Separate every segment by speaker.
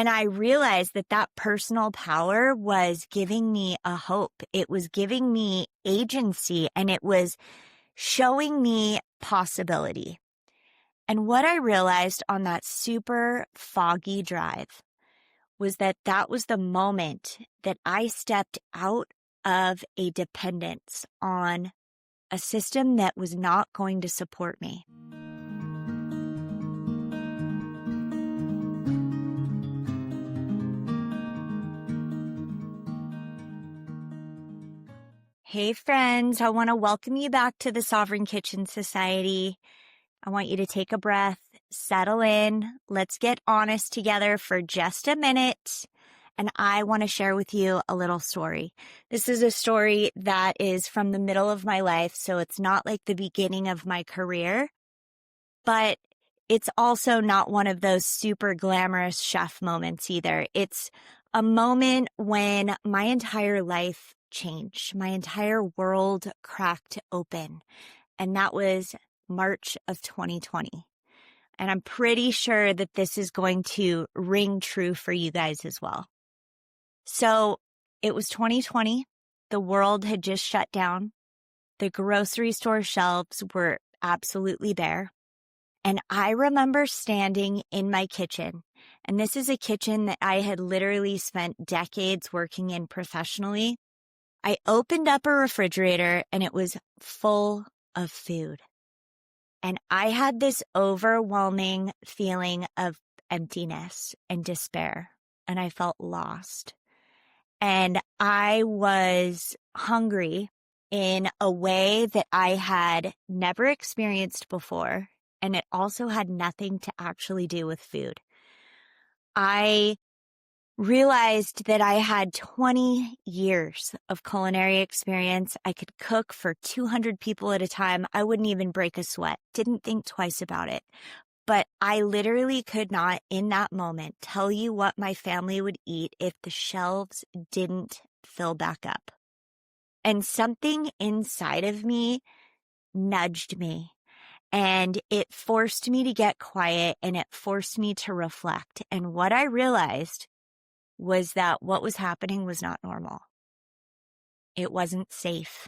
Speaker 1: And I realized that that personal power was giving me a hope. It was giving me agency, and it was showing me possibility. And what I realized on that super foggy drive was that that was the moment that I stepped out of a dependence on a system that was not going to support me. Hey friends, I want to welcome you back to the Sovereign Kitchen Society. I want you to take a breath, settle in. Let's get honest together for just a minute. And I want to share with you a little story. This is a story that is from the middle of my life, so it's not like the beginning of my career, but it's also not one of those super glamorous chef moments either. It's a moment when my entire life changed. My entire world cracked open. And that was March of 2020. And I'm pretty sure that this is going to ring true for you guys as well. So it was 2020. The world had just shut down. The grocery store shelves were absolutely bare. And I remember standing in my kitchen, and this is a kitchen that I had literally spent decades working in professionally. I opened up a refrigerator and it was full of food. And I had this overwhelming feeling of emptiness and despair, and I felt lost. And I was hungry in a way that I had never experienced before. And it also had nothing to actually do with food. I realized that I had 20 years of culinary experience. I could cook for 200 people at a time. I wouldn't even break a sweat. Didn't think twice about it. But I literally could not, in that moment, tell you what my family would eat if the shelves didn't fill back up. And something inside of me nudged me. And it forced me to get quiet, and it forced me to reflect. And what I realized was that what was happening was not normal. It wasn't safe.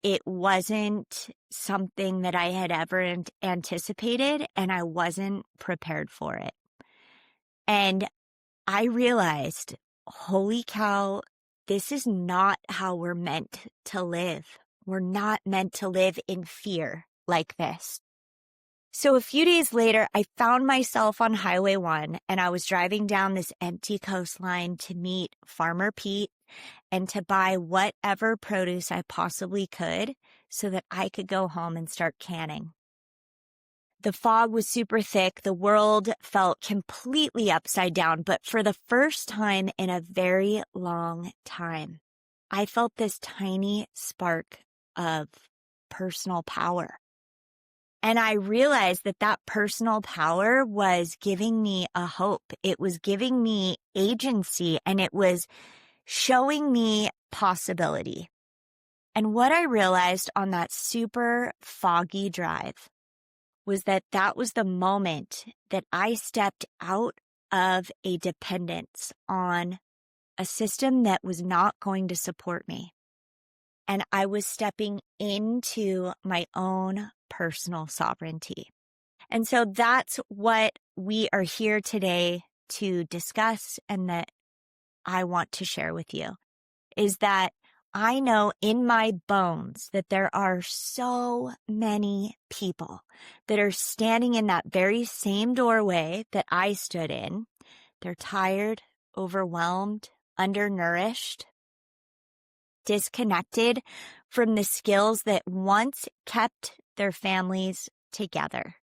Speaker 1: It wasn't something that I had ever anticipated, and I wasn't prepared for it. And I realized, holy cow, this is not how we're meant to live. We're not meant to live in fear like this. So a few days later, I found myself on Highway 1, and I was driving down this empty coastline to meet Farmer Pete and to buy whatever produce I possibly could so that I could go home and start canning. The fog was super thick. The world felt completely upside down, but for the first time in a very long time, I felt this tiny spark of personal power. And I realized that that personal power was giving me a hope. It was giving me agency, and it was showing me possibility. And what I realized on that super foggy drive was that that was the moment that I stepped out of a dependence on a system that was not going to support me. And I was stepping into my own personal sovereignty. And so that's what we are here today to discuss, and that I want to share with you, is that I know in my bones that there are so many people that are standing in that very same doorway that I stood in. They're tired, overwhelmed, undernourished, disconnected from the skills that once kept their families together.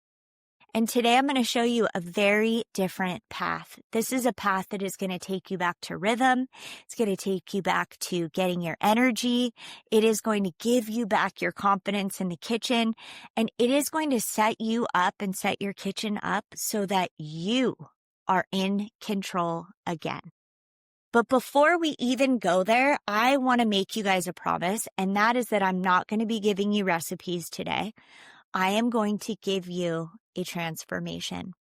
Speaker 1: And today I'm going to show you a very different path. This is a path that is going to take you back to rhythm. It's going to take you back to getting your energy. It is going to give you back your confidence in the kitchen. And it is going to set you up and set your kitchen up so that you are in control again. But before we even go there, I want to make you guys a promise, and that is that I'm not going to be giving you recipes today. I am going to give you a transformation.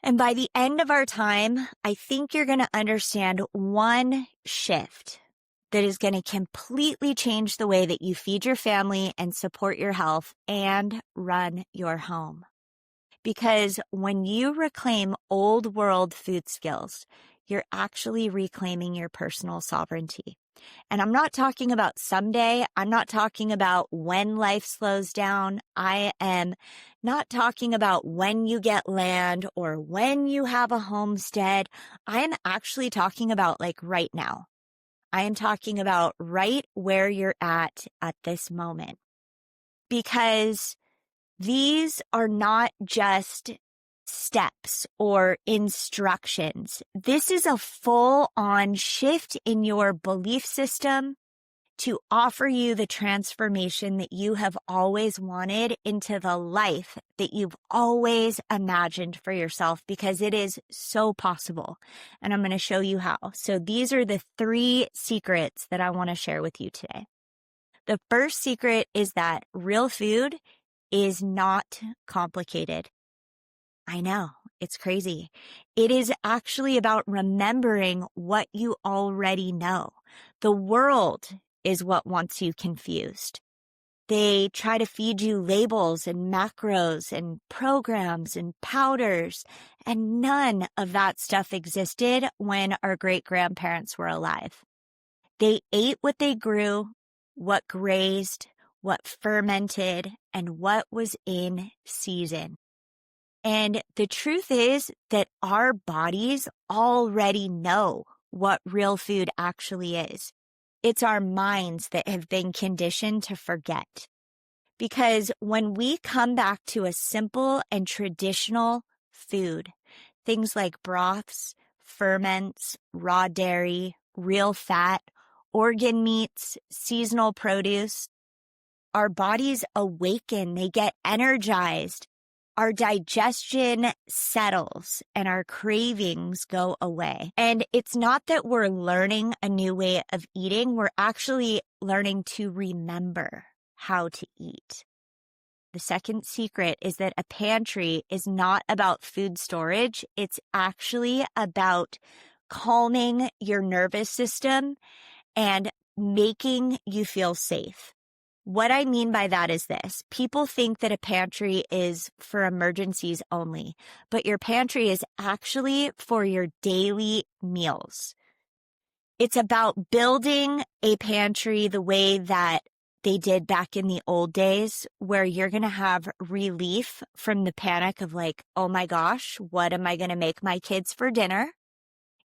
Speaker 1: And by the end of our time, I think you're going to understand one shift that is going to completely change the way that you feed your family and support your health and run your home. Because when you reclaim old world food skills, you're actually reclaiming your personal sovereignty. And I'm not talking about someday. I'm not talking about when life slows down. I am not talking about when you get land or when you have a homestead. I am actually talking about like right now. I am talking about right where you're at this moment. Because these are not just steps or instructions. This is a full-on shift in your belief system to offer you the transformation that you have always wanted into the life that you've always imagined for yourself, because it is so possible. And I'm going to show you how. So these are the 3 secrets that I want to share with you today. The first secret is that real food is not complicated. I know, it's crazy. It is actually about remembering what you already know. The world is what wants you confused. They try to feed you labels and macros and programs and powders, and none of that stuff existed when our great-grandparents were alive. They ate what they grew, what grazed, what fermented, and what was in season. And the truth is that our bodies already know what real food actually is. It's our minds that have been conditioned to forget. Because when we come back to a simple and traditional food, things like broths, ferments, raw dairy, real fat, organ meats, seasonal produce, our bodies awaken, they get energized, our digestion settles, and our cravings go away. And it's not that we're learning a new way of eating, we're actually learning to remember how to eat. The second secret is that a pantry is not about food storage. It's actually about calming your nervous system and making you feel safe. What I mean by that is this. People think that a pantry is for emergencies only, but your pantry is actually for your daily meals. It's about building a pantry the way that they did back in the old days, where you're going to have relief from the panic of like, oh my gosh, what am I going to make my kids for dinner?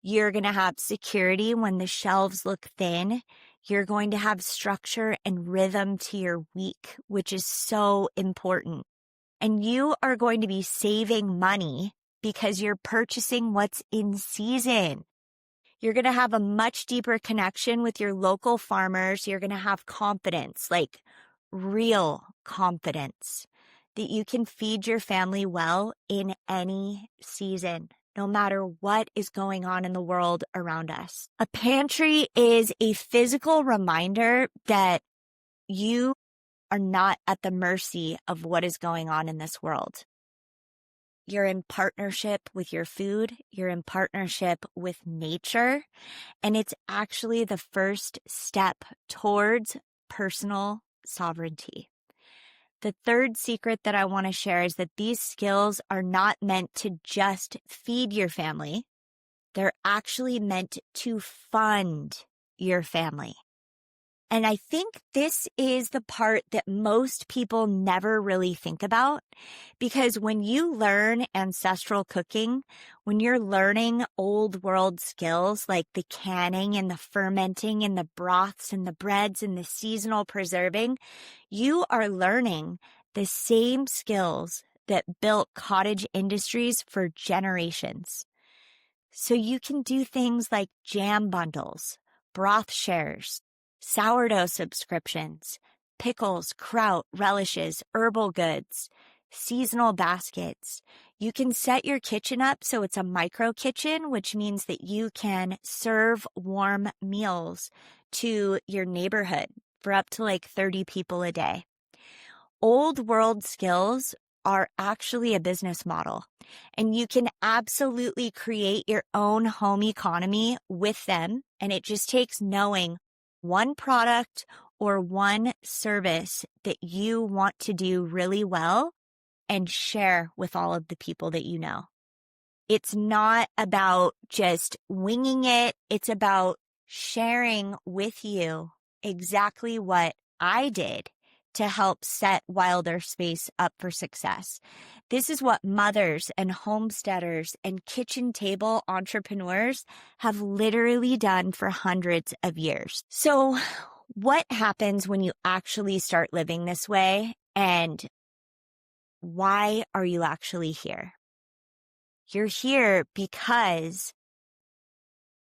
Speaker 1: You're going to have security when the shelves look thin. You're going to have structure and rhythm to your week, which is so important. And you are going to be saving money because you're purchasing what's in season. You're going to have a much deeper connection with your local farmers. You're going to have confidence, like real confidence, that you can feed your family well in any season, no matter what is going on in the world around us. A pantry is a physical reminder that you are not at the mercy of what is going on in this world. You're in partnership with your food. You're in partnership with nature. And it's actually the first step towards personal sovereignty. The third secret that I want to share is that these skills are not meant to just feed your family. They're actually meant to fund your family. And I think this is the part that most people never really think about, because when you learn ancestral cooking, when you're learning old world skills like the canning and the fermenting and the broths and the breads and the seasonal preserving, you are learning the same skills that built cottage industries for generations. So you can do things like jam bundles, broth shares, sourdough subscriptions, pickles, kraut, relishes, herbal goods, seasonal baskets. You can set your kitchen up so it's a micro kitchen, which means that you can serve warm meals to your neighborhood for up to like 30 people a day. Old world skills are actually a business model, and you can absolutely create your own home economy with them. And it just takes knowing one product or one service that you want to do really well and share with all of the people that you know. It's not about just winging it. It's about sharing with you exactly what I did to help set Wilder Space up for success. This is what mothers and homesteaders and kitchen table entrepreneurs have literally done for hundreds of years. So what happens when you actually start living this way, and why are you actually here? You're here because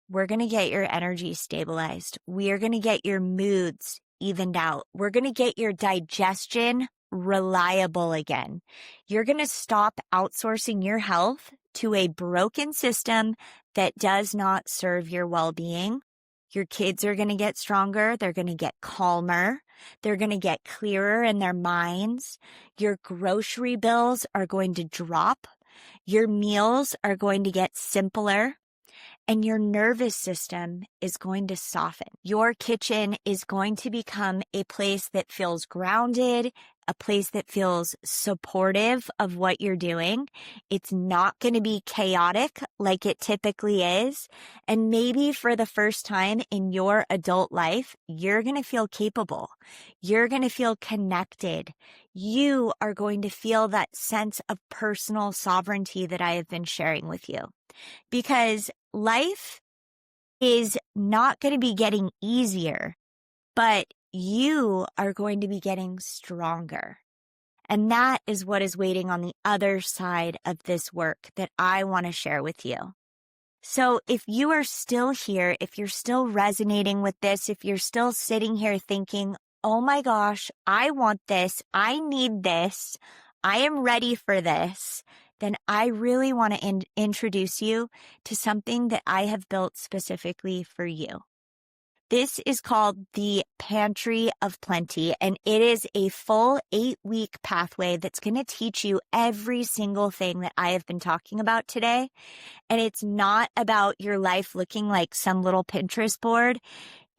Speaker 1: we're going to get your energy stabilized. We are going to get your moods evened out. We're going to get your digestion reliable again. You're going to stop outsourcing your health to a broken system that does not serve your well-being. Your kids are going to get stronger. They're going to get calmer. They're going to get clearer in their minds. Your grocery bills are going to drop. Your meals are going to get simpler, and your nervous system is going to soften. Your kitchen is going to become a place that feels grounded, a place that feels supportive of what you're doing. It's not going to be chaotic like it typically is. And maybe for the first time in your adult life, you're going to feel capable. You're going to feel connected. You are going to feel that sense of personal sovereignty that I have been sharing with you. Because life is not going to be getting easier, but you are going to be getting stronger. And that is what is waiting on the other side of this work that I want to share with you. So if you are still here, if you're still resonating with this, if you're still sitting here thinking, oh my gosh, I want this, I need this, I am ready for this, then I really want to introduce you to something that I have built specifically for you. This is called the Pantry of Plenty, and it is a full 8-week pathway that's going to teach you every single thing that I have been talking about today. And it's not about your life looking like some little Pinterest board.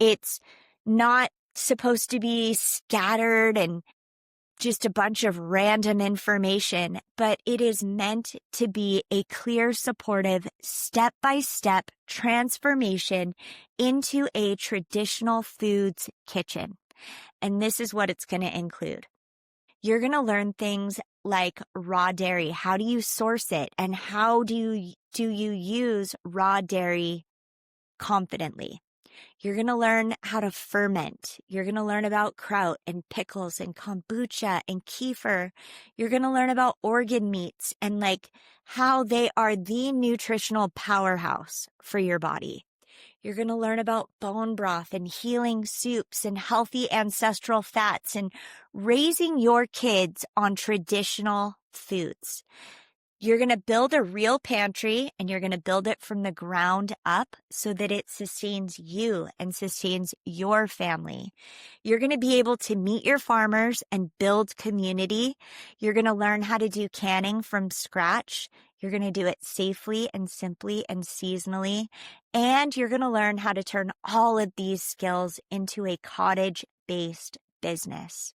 Speaker 1: It's not supposed to be scattered and just a bunch of random information, but it is meant to be a clear, supportive, step-by-step transformation into a traditional foods kitchen. And this is what it's going to include. You're going to learn things like raw dairy. How do you source it? And how do you use raw dairy confidently? You're going to learn how to ferment. You're going to learn about kraut and pickles and kombucha and kefir. You're going to learn about organ meats and like how they are the nutritional powerhouse for your body. You're going to learn about bone broth and healing soups and healthy ancestral fats and raising your kids on traditional foods. You're going to build a real pantry, and you're going to build it from the ground up so that it sustains you and sustains your family. You're going to be able to meet your farmers and build community. You're going to learn how to do canning from scratch. You're going to do it safely and simply and seasonally. And you're going to learn how to turn all of these skills into a cottage-based business.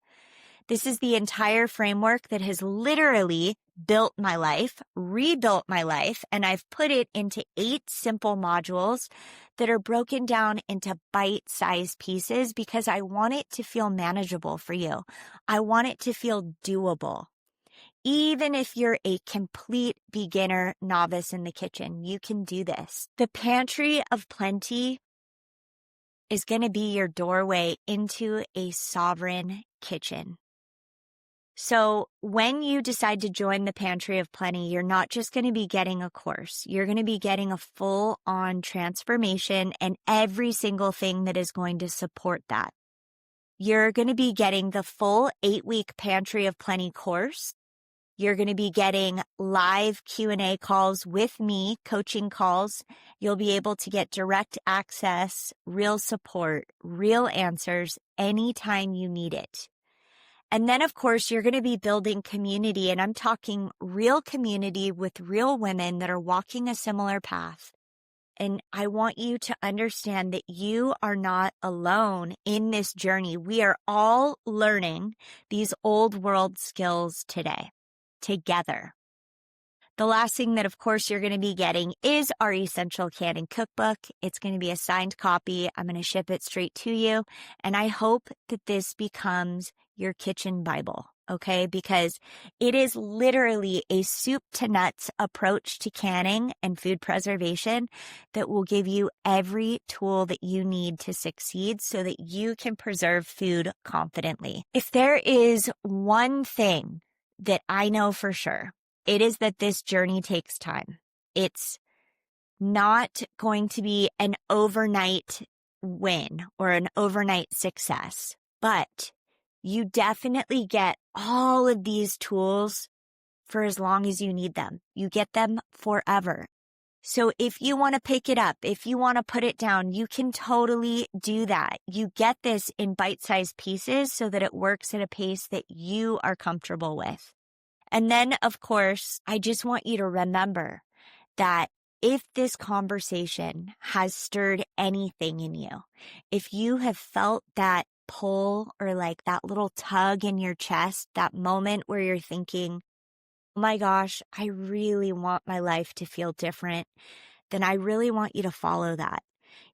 Speaker 1: This is the entire framework that has literally built my life, rebuilt my life, and I've put it into 8 simple modules that are broken down into bite-sized pieces because I want it to feel manageable for you. I want it to feel doable. Even if you're a complete beginner novice in the kitchen, you can do this. The Pantry of Plenty is going to be your doorway into a sovereign kitchen. So when you decide to join the Pantry of Plenty, you're not just going to be getting a course. You're going to be getting a full-on transformation and every single thing that is going to support that. You're going to be getting the full 8-week Pantry of Plenty course. You're going to be getting live Q&A calls with me, coaching calls. You'll be able to get direct access, real support, real answers anytime you need it. And then, of course, you're going to be building community. And I'm talking real community with real women that are walking a similar path. And I want you to understand that you are not alone in this journey. We are all learning these old world skills today, together. The last thing that, of course, you're going to be getting is our essential canning cookbook. It's going to be a signed copy. I'm going to ship it straight to you. And I hope that this becomes your kitchen Bible, okay? Because it is literally a soup to nuts approach to canning and food preservation that will give you every tool that you need to succeed so that you can preserve food confidently. If there is one thing that I know for sure, it is that this journey takes time. It's not going to be an overnight win or an overnight success, but you definitely get all of these tools for as long as you need them. You get them forever. So if you want to pick it up, if you want to put it down, you can totally do that. You get this in bite-sized pieces so that it works at a pace that you are comfortable with. And then, of course, I just want you to remember that if this conversation has stirred anything in you, if you have felt that pull or like that little tug in your chest, that moment where you're thinking, oh my gosh, I really want my life to feel different, then I really want you to follow that.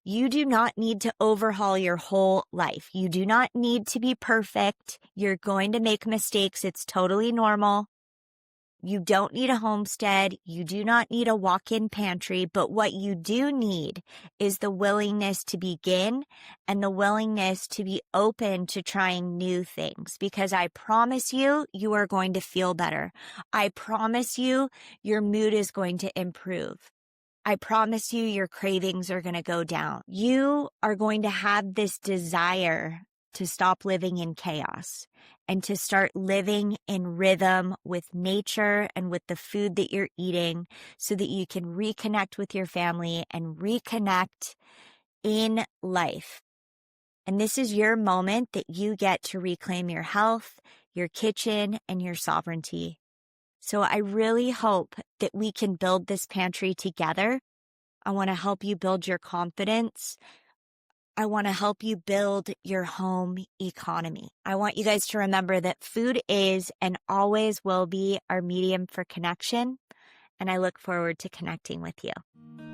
Speaker 1: You do not need to overhaul your whole life. You do not need to be perfect. You're going to make mistakes. It's totally normal. You don't need a homestead. You do not need a walk-in pantry. But what you do need is the willingness to begin and the willingness to be open to trying new things. Because I promise you, you are going to feel better. I promise you, your mood is going to improve. I promise you, your cravings are going to go down. You are going to have this desire to stop living in chaos and to start living in rhythm with nature and with the food that you're eating so that you can reconnect with your family and reconnect in life. And this is your moment that you get to reclaim your health, your kitchen, and your sovereignty. So I really hope that we can build this pantry together. I want to help you build your confidence. I want to help you build your home economy. I want you guys to remember that food is and always will be our medium for connection, and I look forward to connecting with you.